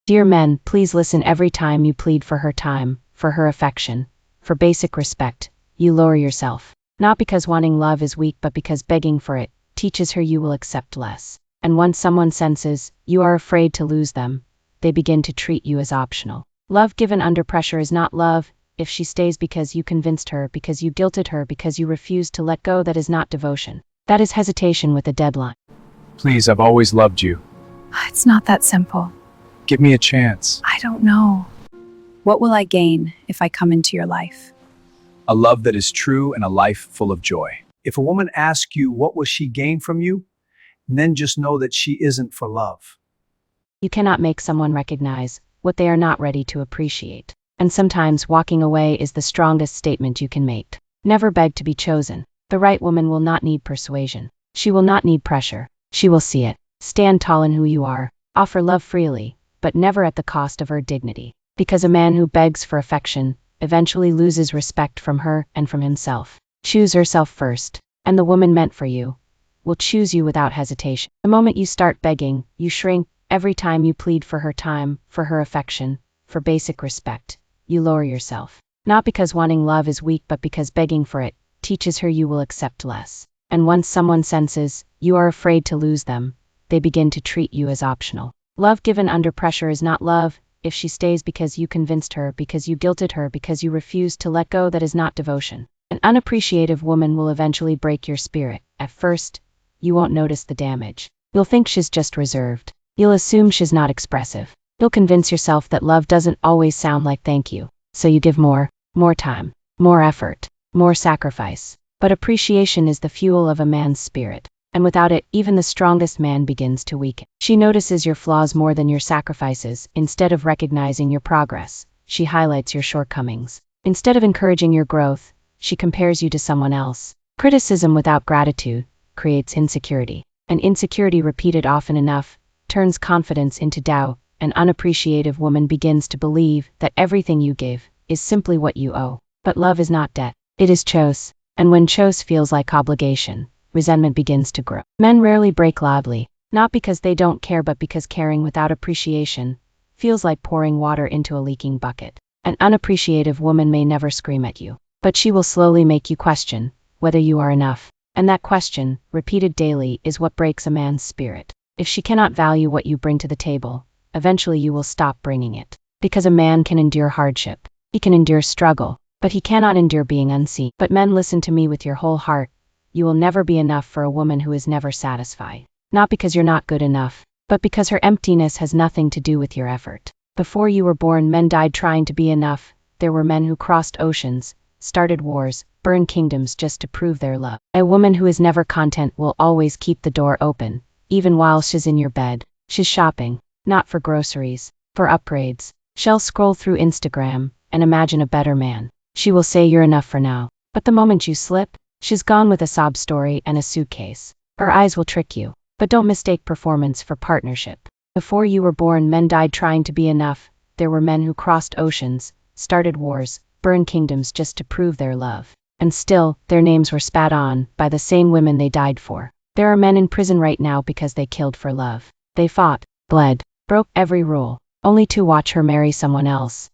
Dear men, please listen. Every time you plead for her time, for her affection, for basic respect, you lower yourself. Not because wanting love is weak, but because begging for it teaches her you will accept less. And once someone senses you are afraid to lose them, they begin to treat you as optional. Love given under pressure is not love. If she stays because you convinced her, because you guilted her, because you refused to let go, that is not devotion. That is hesitation with a deadline. Please, I've always loved you. It's not that simple. Give me a chance. I don't know. What will I gain if I come into your life? A love that is true and a life full of joy. If a woman asks you what will she gain from you, then just know that she isn't for love. You cannot make someone recognize what they are not ready to appreciate. And sometimes walking away is the strongest statement you can make. Never beg to be chosen. The right woman will not need persuasion. She will not need pressure. She will see it. Stand tall in who you are. Offer love freely, but never at the cost of her dignity. Because a man who begs for affection eventually loses respect from her and from himself. Choose herself first, and the woman meant for you will choose you without hesitation. The moment you start begging, you shrink. Every time you plead for her time, for her affection, for basic respect, you lower yourself. Not because wanting love is weak, but because begging for it teaches her you will accept less. And once someone senses you are afraid to lose them, they begin to treat you as optional. Love given under pressure is not love. If she stays because you convinced her, because you guilted her, because you refused to let go, that is not devotion. An unappreciative woman will eventually break your spirit. At first, you won't notice the damage. You'll think she's just reserved. You'll assume she's not expressive. You'll convince yourself that love doesn't always sound like thank you. So you give more time, more effort, more sacrifice. But appreciation is the fuel of a man's spirit. And without it, even the strongest man begins to weaken. She notices your flaws more than your sacrifices. Instead of recognizing your progress, she highlights your shortcomings. Instead of encouraging your growth, she compares you to someone else. Criticism without gratitude creates insecurity. And insecurity repeated often enough turns confidence into doubt. An unappreciative woman begins to believe that everything you give is simply what you owe. But love is not debt. It is chose. And when chose feels like obligation, resentment begins to grow. Men rarely break loudly, not because they don't care, but because caring without appreciation feels like pouring water into a leaking bucket. An unappreciative woman may never scream at you, but she will slowly make you question whether you are enough. And that question, repeated daily, is what breaks a man's spirit. If she cannot value what you bring to the table, eventually you will stop bringing it. Because a man can endure hardship, he can endure struggle, but he cannot endure being unseen. But men, listen to me with your whole heart. You will never be enough for a woman who is never satisfied. Not because you're not good enough, but because her emptiness has nothing to do with your effort. Before you were born, men died trying to be enough. There were men who crossed oceans, started wars, burned kingdoms just to prove their love. A woman who is never content will always keep the door open, even while she's in your bed. She's shopping, not for groceries, for upgrades. She'll scroll through Instagram and imagine a better man. She will say you're enough for now. But the moment you slip, she's gone with a sob story and a suitcase. Her eyes will trick you, but don't mistake performance for partnership. Before you were born, men died trying to be enough. There were men who crossed oceans, started wars, burned kingdoms just to prove their love. And still, their names were spat on by the same women they died for. There are men in prison right now because they killed for love. They fought, bled, broke every rule, only to watch her marry someone else.